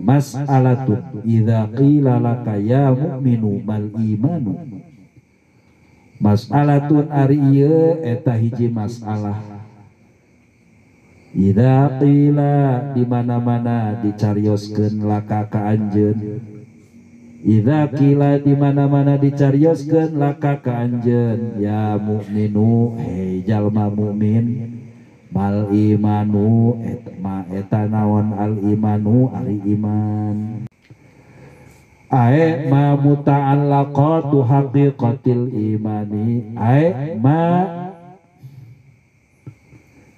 mas'alatun idza qila laka ya mu'minu mal imanu. Mas'alatun ari ieu eta hiji masalah. Idza qila di mana-mana dicarioskeun laka ka anjeun. Idza qila di mana-mana dicarioskeun laka ka anjeun ya mu'minu hei jalma mukmin. Mal imanu eta naon al imanu ari iman. Ae ma muta'allaqatu haqiqatil imani. Ae ma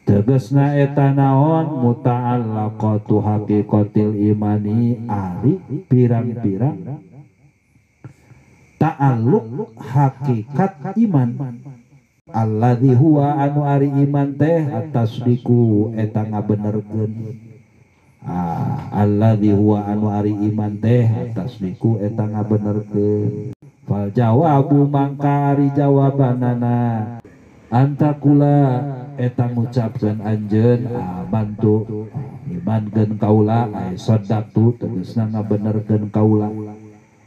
tegasna eta naon muta'allaqatu haqiqatil imani ari pirang-pirang ta'alluq hakikat iman. Alladzi huwa anu ari iman teh atasdiku eta ngabenerkeun. Alladzi huwa anu ari iman teh atasdiku eta ngabenerkeun. Fal jawabu mangka ari jawabanana antakula eta ngucapkeun anjeun bantu imankeun kaula ai sadaqtu tegasna ngabenerkeun kaula.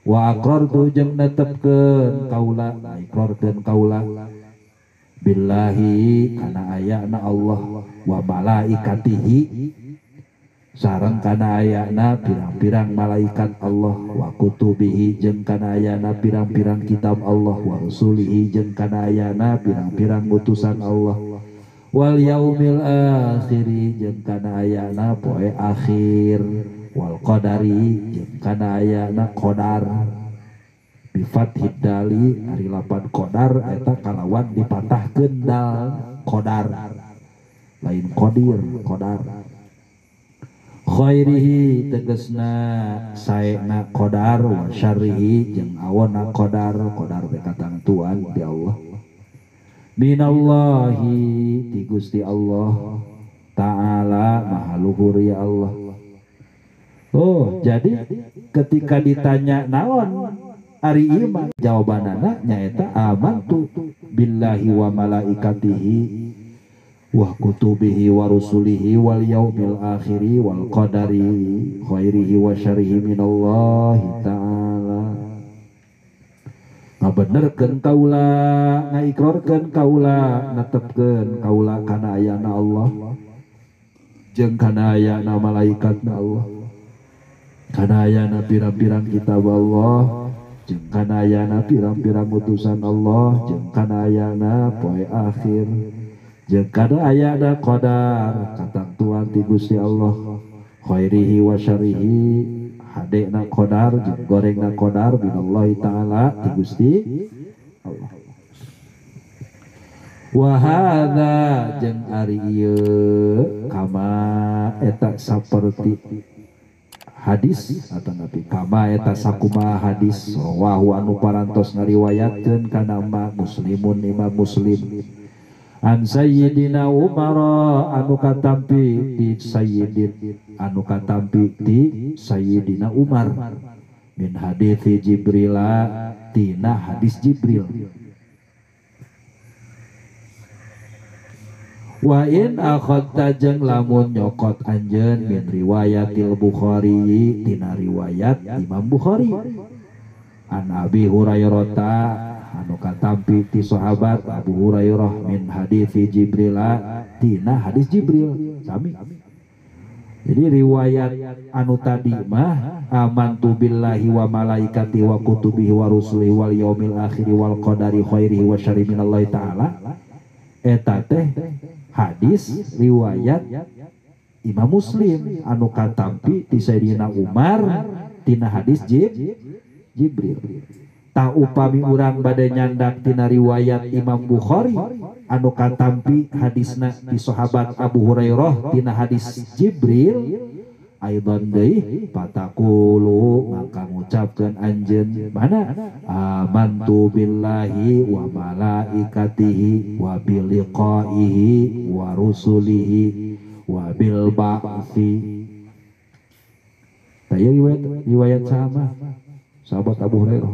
Wa aqrartu jeung netepkeun kaula iqrarkeun kaula. Billahi kana ayana Allah wa malaikatihi sareng kana ayana pirang-pirang malaikat Allah wa kutubihi jeung kana ayana pirang-pirang kitab Allah wa rusulihi jeung kana ayana pirang-pirang utusan Allah wal yaumil akhiri jeung kana ayana poe akhir wal qadari jeung kana ayana qadar. Bifat hidali hari lapan qadar eta kalawan dipatahkeun dal qadar lain qadir qadar. Khairihi tegasna saena qadar wa syarrihi jeung awona qadar teh katentuan di Allah. Minallahi ti Gusti Allah Ta'ala maha luhur ya Allah. Oh jadi ketika ditanya naon ari iman jawabanana nyaeta amantu billahi wa malaikatihi wa kutubihi wa rusulihi wal yaumil akhiri wal qadari khairihi wa syarrihi minallahi ta'ala. Ngabenerkeun kaula ngaikrarkeun kaula netepkeun kaula kana ayana Allah jeung kana ayana malaikatna Allah kana ayana pirang-pirang kitab Allah jeung kana ayana pirang-pirang utusan Allah jeung kana ayana poe akhir jeung kana ayana qadar katentuan ti Gusti Allah khairihi wa syarrihi hadena qadar jeung gorengna qadar minallahi ta'ala ti Gusti Allah. Wa hadza jeung ari ieu kama eta saperti hadis atau nabi kama eta sakuma hadis rawahu anu parantos ngariwayatkeun kana Muslimun Imam Muslim an Sayyidina Umar anu katampi ti Sayyidina Umar min hadits Jibril tina hadis Jibril. Wa in akhadta jeung lamun nyokot anjeun min riwayatil Bukhari tina riwayat Imam Bukhari an Abi Hurairah anu katampi ti sahabat Abu Hurairah min hadits Jibril tina hadis Jibril sami. Jadi riwayat anu tadi mah amantu billahi wa malaikati wa kutubihi wa rusulihi wal yaumil akhir wal qadari khairihi wa syarrihi minallahi ta'ala eta teh hadis riwayat Imam Muslim anu katampi ti Sayyidina Umar tina hadis Jibril. Ta upami urang bade nyandak tina riwayat Imam Bukhari anu katampi hadisna ti sahabat Abu Hurairah tina hadis Jibril aidan deui patakulu maka ngucapkeun anjeun mana amantu billahi wa malaikatihi wa bil liqaihi wa rusulihi wa bil ba'thi. Taya riwayat sama sahabat Abu Hurairah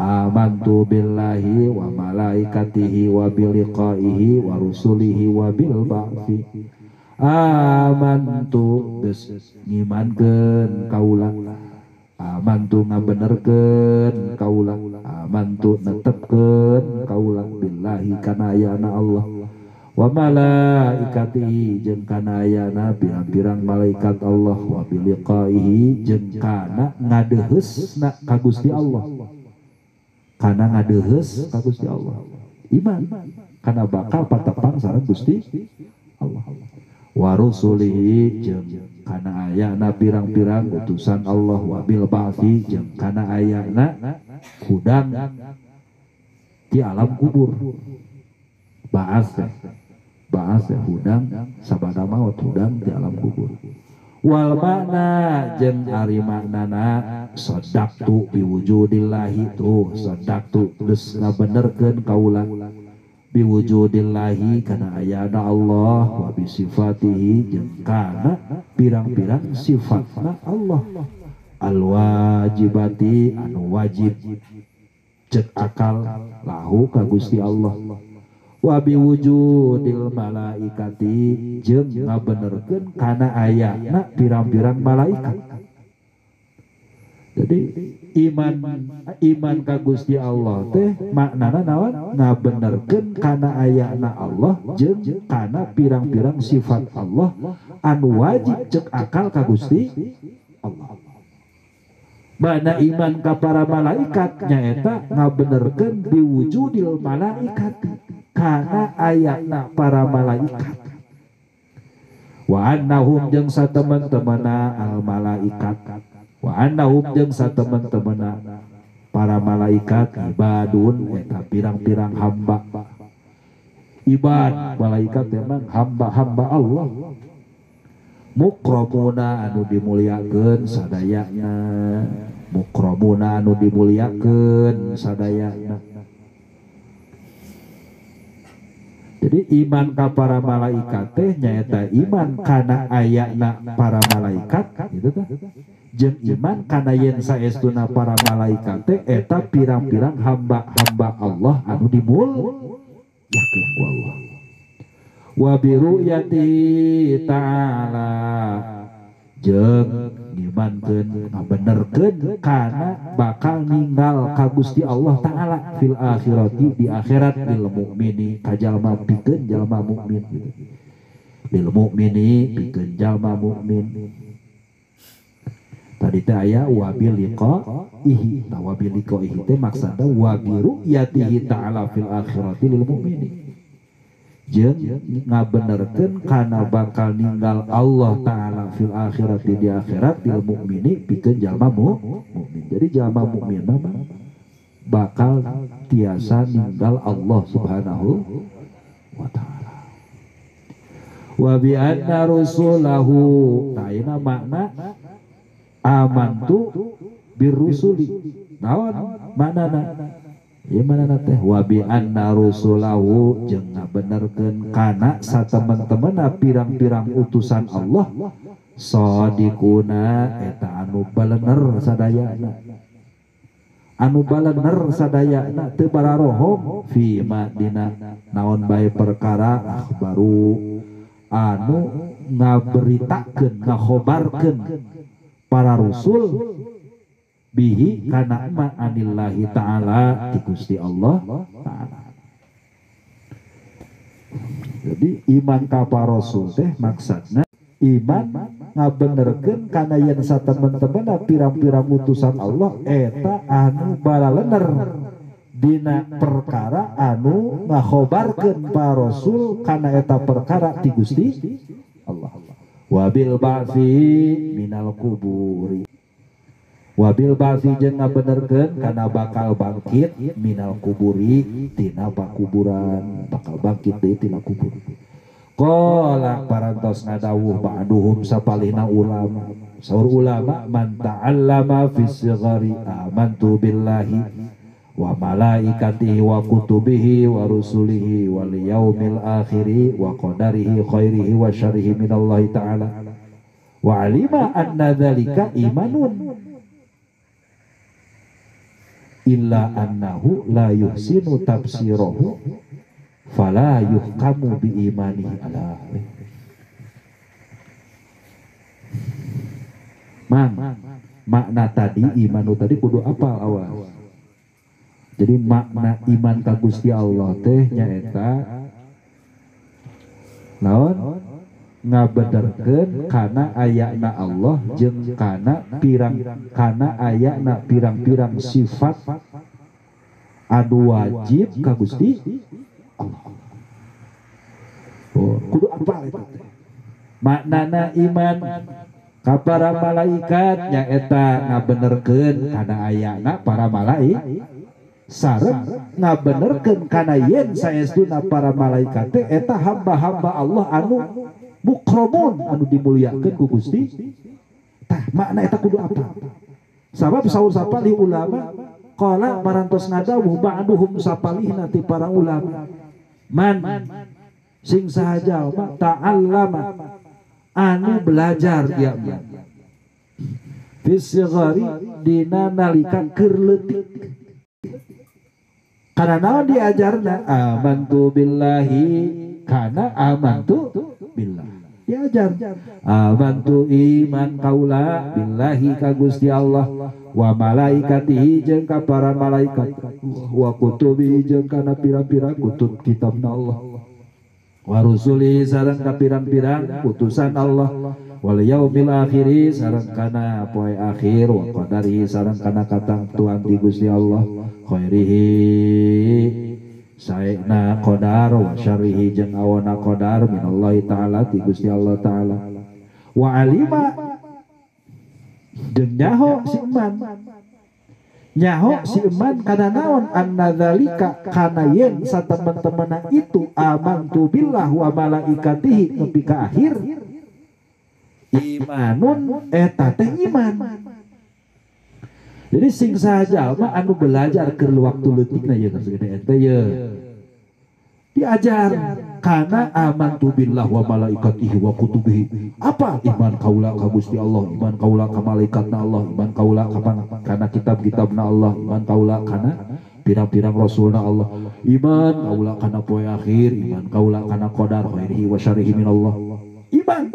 amantu billahi wa malaikatihi wa bil liqaihi wa rusulihi wa bil ba'thi amantu geus ngimankeun kaula, amantu ngabenerkeun kaula, amantu netepkeun kaula billahi kana ayana Allah, wa malaikatihi jeung kana ayana pirang-pirang malaikat Allah, wa biliqaihi jeung kana ngadeuheusna ka Gusti Allah, kana ngadeuheus ka Gusti Allah, iman kana bakal patepang sareng Gusti Allah, wa rusulihi jeung kana ayana pirang-pirang utusan Allah, wa bil ba'thi jeung kana ayana hudang di alam kubur, ba'ats hudang sabada maut hudang di alam kubur, wal makna jeung ari maknana sadaqtu biwujudillahi, tuh sadaqtu geus ngabenerkeun kaula biwujudillahi kana ayana Allah, wa bisifatihi jeung kana pirang-pirang sifatna Allah, al wajibati anu wajib cek akal lahu ka Gusti Allah, wa biwujudil malaikati jeung ngabenerkeun kana ayana pirang-pirang malaikat. Jadi iman ka Gusti Allah teh maknana naon? Ngabenerkeun kana ayana Allah jeung kana pirang-pirang sifat Allah anu wajib cek akal ka Gusti Allah. Mana iman ka para malaikat nyaeta ngabenerkeun biwujudil malaikat kana ayana para malaikat, wa annahum jeung satemen-temena al malaikat, wa annahum jeung satemen-temena para malaikat ibadun eta pirang-pirang hamba, ibad malaikat memang hamba-hamba Allah, mukramuna anu dimuliakeun sadayana, mukramuna anu dimuliakeun sadayana. Jadi iman ka para malaikat teh nyaeta iman kana ayana para malaikat gitu tah, jeung iman kana yen saestuna para malaikat teh eta pirang-pirang hamba-hamba Allah anu dimuliakeun ku Allah, wa bi ru'yati ta'ala jeung ngimankeun ngabenerkeun kana bakal ninggal ka Gusti Allah taala fil akhirati di akhirat, lil mukmini ka jalma pikeun jalma mukmin, lil mukmini pikeun jalma mukmin. Tadi teh aya wa bil liqaihi, wa bil liqaihi teh maksudna wa bi ru'yatihi ta'ala fil akhirati lil mukmini, jeung ngabenerkeun kana bakal ninggal Allah taala fil akhirati di akhirat lil mukmini pikeun jalma mukmin. Jadi jalma mukmin mah bakal tiasa ninggal Allah subhanahu wa taala. Wa bi anna rusulahu, taina makna amantu birrusuli, naon maknana? Imanana teh wa bi anna rusulahu jeung ngabenerkeun kana satemen-temena pirang-pirang utusan Allah, sadiquna eta anu balener sadayana, anu balener sadayana teu bararohong fi ma dina naon bae perkara akhbaru anu ngaberitakeun ngakhobarkeun para rasul bihi kana ma anillahi ta'ala ti Gusti Allah ta'ala. Jadi iman ka para rasul teh maksudna iman ngabenerkeun kana yen satemen-temena pirang-pirang utusan Allah eta anu balalener dina perkara anu ngakhobarkeun para rasul kana eta perkara ti Gusti Allah. Wabil ba'si minal kuburi, wabil ba'si jeung ngabenerkeun kana bakal bangkit minal kuburi tina pakuburan, bakal bangkit deui tina kubur. Qala parantos ngadawuh ba'duhum sapalihna ulama, saur ulama man ta'allama fis sighari amantu billahi wa malaikatihi wa kutubihi wa rusulihi wal yaumil akhiri wa qadarihi khairihi wa syarrihi minallahi ta'ala wa alima anna dzalika imanun illa annahu la yuhsinu tafsirahu fala yuhkamu bi imanihi ala. Mang, makna tadi iman tadi kudu apal awal. Jadi makna iman ka Gusti Allah teh nyaeta naon ngabenerkeun kana ayana Allah jeung kana ayana pirang-pirang sifat anu wajib ka Gusti Allah. Oh, kudu apal eta teh. Maknana iman ka para malaikat nyaeta ngabenerkeun kana ayana para malaikat sareng ngabenerkeun kana yen saestuna para malaikat teh eta hamba-hamba Allah anu mukramun anu dimulyakeun ku Gusti. Tah makna eta kudu apa? Sabab saur sapalih ulama qala parantos ngadawuh ba'duhum sapalihna ti para ulama man sing sahaja ta'allama anu belajar ya fisigari dina nalika keur leutik. Karena naon diajarna amantu billahi kana amantu billah diajar amantu iman kaula billahi ka Gusti Allah wa malaikatihi jeung ka para malaikat wa kutubihi jeung kana pira-pira kutub kitabna Allah wa rusuli sareng ka pirang-pirang utusan Allah wal yaumil akhiri sareng kana poe akhir wa qadari sareng kana katentuan di Gusti Allah khairihi saena qadar wa syarrihi jeung awana qadar minallahi ta'ala ti Gusti Allah ta'ala wa alima jeung nyaho si iman kana naon annadzalika kana yen satemen-temena itu amantu billah wa malaikatihi nepi ka akhir imanun eta teh iman. Jadi sing saja mah anu belajar ke waktu leutikna ya kaseudeuna eta ye diajar kana amantu billah wa malaikatihi wa kutubihi. Apa iman kaula ka Gusti Allah, iman kaula ka malaikatna Allah, iman kaula kana kitab-kitabna Allah, iman kaula kana pirang-pirang rasulna Allah, iman kaula kana poe akhir, iman kaula kana qadar khairihi wa syarrihi minallah. Iman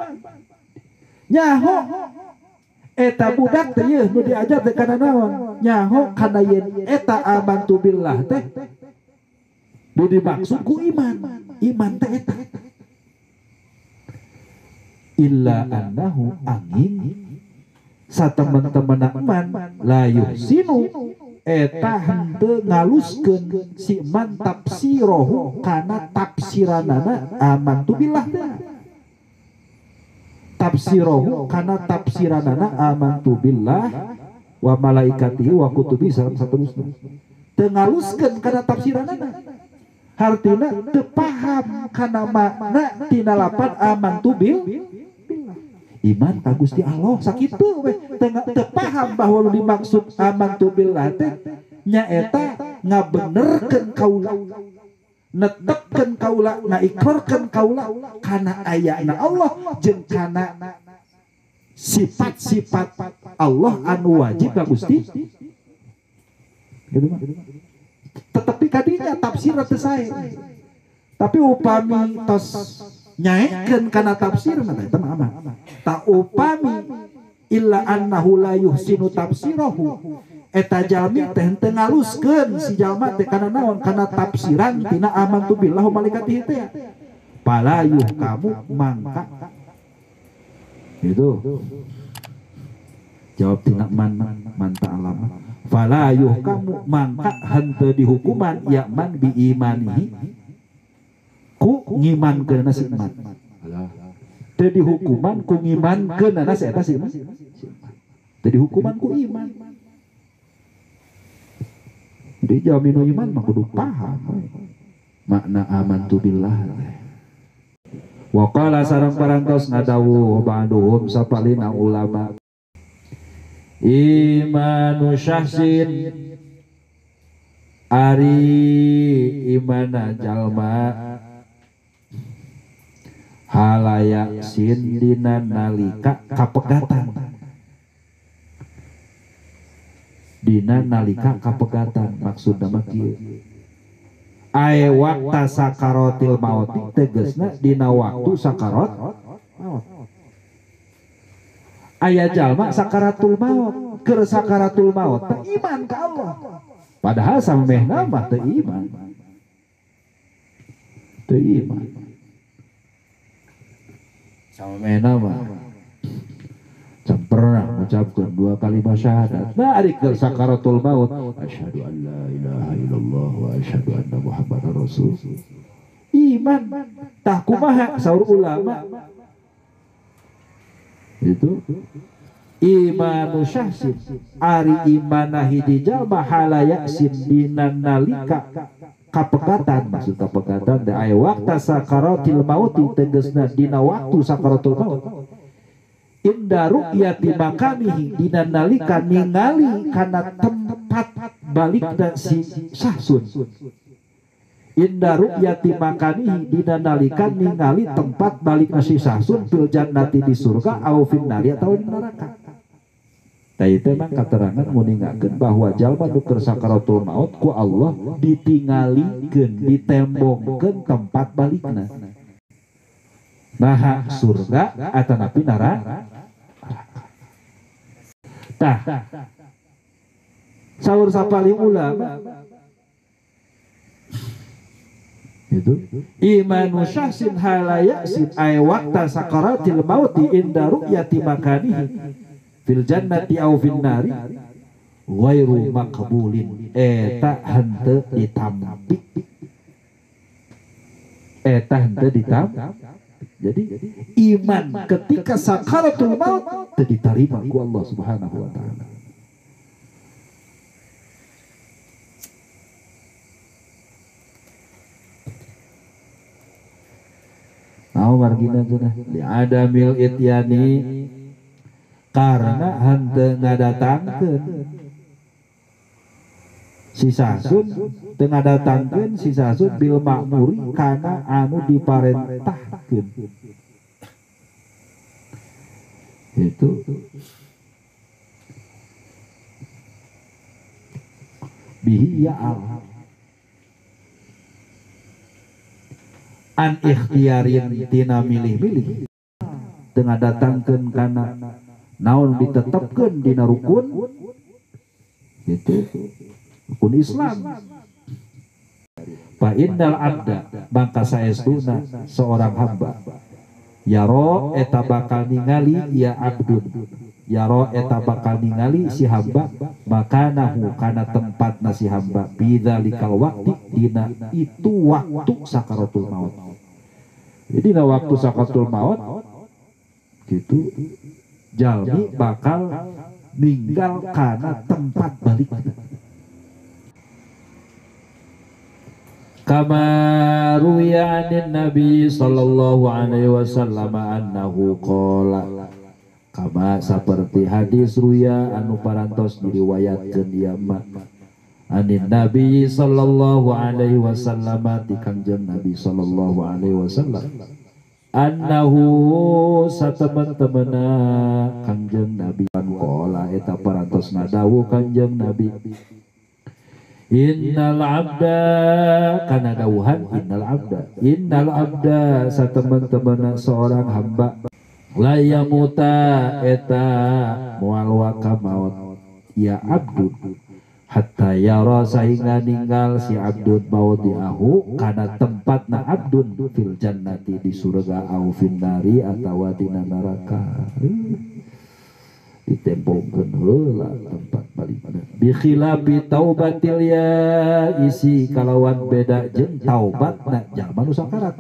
nyaho eta budak teh yeuh nu diajar teh kana naon nyaho kana yen eta amantu billah teh nu dimaksud ku iman teh eta illa annahu angin satemen-temen iman la yuhsinu eta henteu ngaluskeun si iman tafsirohu kana tafsiranana amantu billah teh tafsirohu kana tafsiranana amantu billah wa malaikatihi wa kutubihi sareng saterusna teu ngaluskeun kana tafsiranana hartina teu paham kana makna tina lapan amantu billah iman ka Gusti Allah sakitu we teu paham bahwa nu dimaksud amantu billah teh nyaeta ngabenerkeun kaula netepkeun kaula ngaikrarkeun kaula kana ayana Allah jeung kana sifat-sifat Allah anu wajib ka Gusti. Tetapi kadinya tafsir teu sae. Tapi upami tos nyaekeun kana tafsir mah eta mah aman. Ta upami illa annahu la yuhsinu tafsirahu eta jalmi teh teu ngaluskeun si jalma teh kana naon kana tafsiran tina amantu billah wa malaikatihi teh palayuh kamu mangka itu jawab tina man ta'alama palayuh kamu mangka henteu dihukuman ya man bi imanihi ku ngimankeun si iman teu dihukuman ku ngimankeun si eta si iman teu dihukuman ku iman. Jadi jaminu iman mah kudu paham makna amantu billah. Wa qala sareng parantos ngadawu ba'duhum sapalina ulama imanu syahsin ari imana jalma halaya sindina nalika kapegatan dina nalika kapegatan maksudna mah kieu ae wakta sakaratil maut tegasna dina waktu sakarat maut Aya jalma sakaratul maut, keur sakaratul maut teh iman ka Allah. Padahal samehna mah teu iman. Teu iman. Samehna mah pernah mengucapkan 2 kalimat syahadat. Nah, ari keur sakaratul maut, asyhadu an la ilaha illallah wa asyhadu anna muhammadar rasul. Iman. Tah kumaha saur ulama? Itu imanu syahsin ari imana hiji jalma halaya sin dinan nalika kapegatan, maksud kapegatan da aya waktu sakaratil maut tegasna dina waktu sakaratul maut. Inda ru'yati makamihi dina nalika ningali kana tempat balikna si sahsun. Inda ru'yati makamihi dina nalika ningali tempat balikna si sahsun fil jannati di surga au fin nari atau di neraka. Tah ieu mah katerangan mun ningakeun bahwa jalma nu keur sakaratul maut ku Allah ditingalikeun, ditembongkeun tempat balikna. Nah surga atanapi neraka. Tah saur sapaling ulama itu imanu syahsin halayasin ay waqta sakaratil mauti inda ru'yati makanihi fil jannati aw fin nari ghairu maqbulin eta henteu ditampi, eta henteu ditampi. Jadi iman ketika sakaratul maut diterima ku Allah Subhanahu wa taala. Naon margina cenah li adamil ityani karena henteu ngadatangkeun si sasun teu ngadatangkeun si sasun bil ma'muri kana anu diparentahkeun. Itu bihi ya'al an ikhtiarin tina milih-milih teu ngadatangkeun kana naon ditetepkeun dina rukun itu rukun Islam. Fa innal abda maka saestuna seorang hamba yaro eta bakal ningali ya abdun, yaro eta bakal ningali si hamba makanahu kana tempatna si hamba bidzalikal waqti dina itu waktu sakaratul maut. Jadi dina waktu sakaratul maut gitu jalmi bakal ninggal kana tempat balik. Kama ruwiya anin Nabi sallallahu alaihi wasallam annahu qala, kama seperti hadis ruya anu parantos diriwayatkeun ieu mah anin Nabi sallallahu alaihi wasallam ti Kangjeng Nabi sallallahu alaihi wasallam annahu satemen-temena Kangjeng Nabi qala eta parantos ngadawuh Kangjeng Nabi innal abda kana dawuhan innal abda satemen-temena seorang hamba la yamuta eta moal waka maut ya abdun hatta yara sahinga ninggal si abdun maut diahu kana tempatna abdun fil jannati di surga au fin nari atawa dina neraka. Ditembongkeun heula tempat balikna bi khilafi taubatil ya isi kalawan beda jeung taubatna jalma nu sakarat.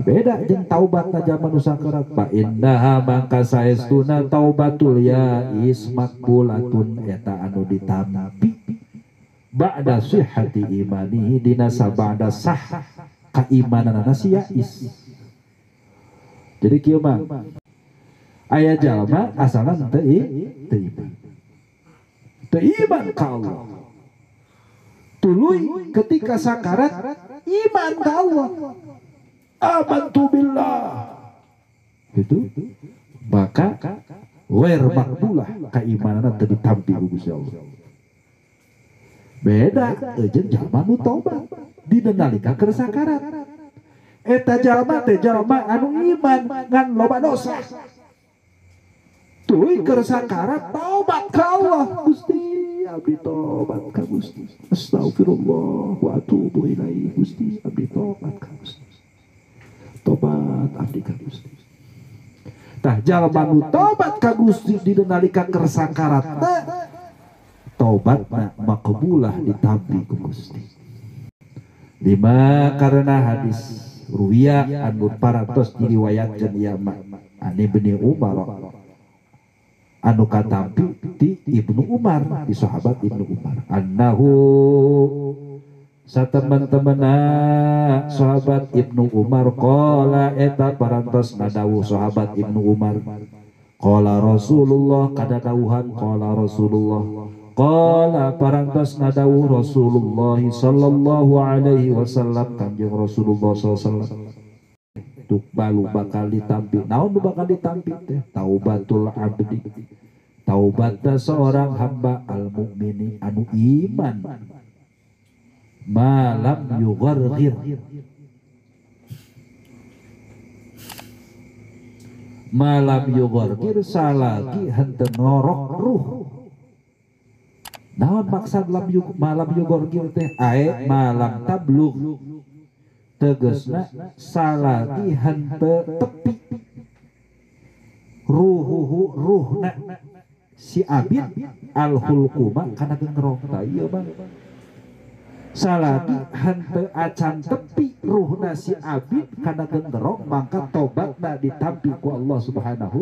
Beda jeung taubatna jalma nu sakarat. Fa innaha mangka saestuna taubatul ya is makbulatun eta anu ditampi ba'da sihhati imanihi dina sabada sah kaimananna si yais. Jadi kieu mah aya jalma asalna teu iman ka Allah. Tuluy ketika sakarat iman ka Allah. Amantu billah. Gitu. Maka wer makbulah keimananna teu ditampi ku Gusti Allah. Beda jeung jalma nu tobat dina nalika keur sakarat. Eta jalma teh jalma anu iman ngan loba dosa. Tuluy keur sakarat tobat ka Allah Gusti abdi tobat ka Gusti astagfirullah wa atubu ilaih Gusti abdi tobat ka Gusti tobat abdi ka Gusti tah jalma nu tobat ka Gusti dina nalika keur sakarat tobatna maqbulah ditampi ku Gusti lima karena hadis ruwiya anu parantos diriwayatkeun ieu mah an Ibnu Umar anu katampi ti Ibnu Umar di sahabat Ibnu Umar annahu sateman-temana sahabat Ibnu Umar qala eta parantos ngadawuh sahabat Ibnu Umar qala Rasulullah kada dawuhan qala Rasulullah qala parantos ngadawuh Rasulullah sallallahu alaihi wasallam kanjeng Rasulullah sallallahu alaihi wasallam balu bakal ditampi naon nu bakal ditampi teh taubatul abdi taubatna seorang hamba al mukmini anu iman malam yugharghir malam yugharghir salagi henteu ngorok ruh naon maksud malam yugharghir teh ae malam tablugh tegesna salagi henteu tepi ruhna si abid al hulquma kana gengrong ta ieu mah salagi henteu acan tepi ruhna si abid kana gengrong mangka tobatna ditampi ku Allah Subhanahu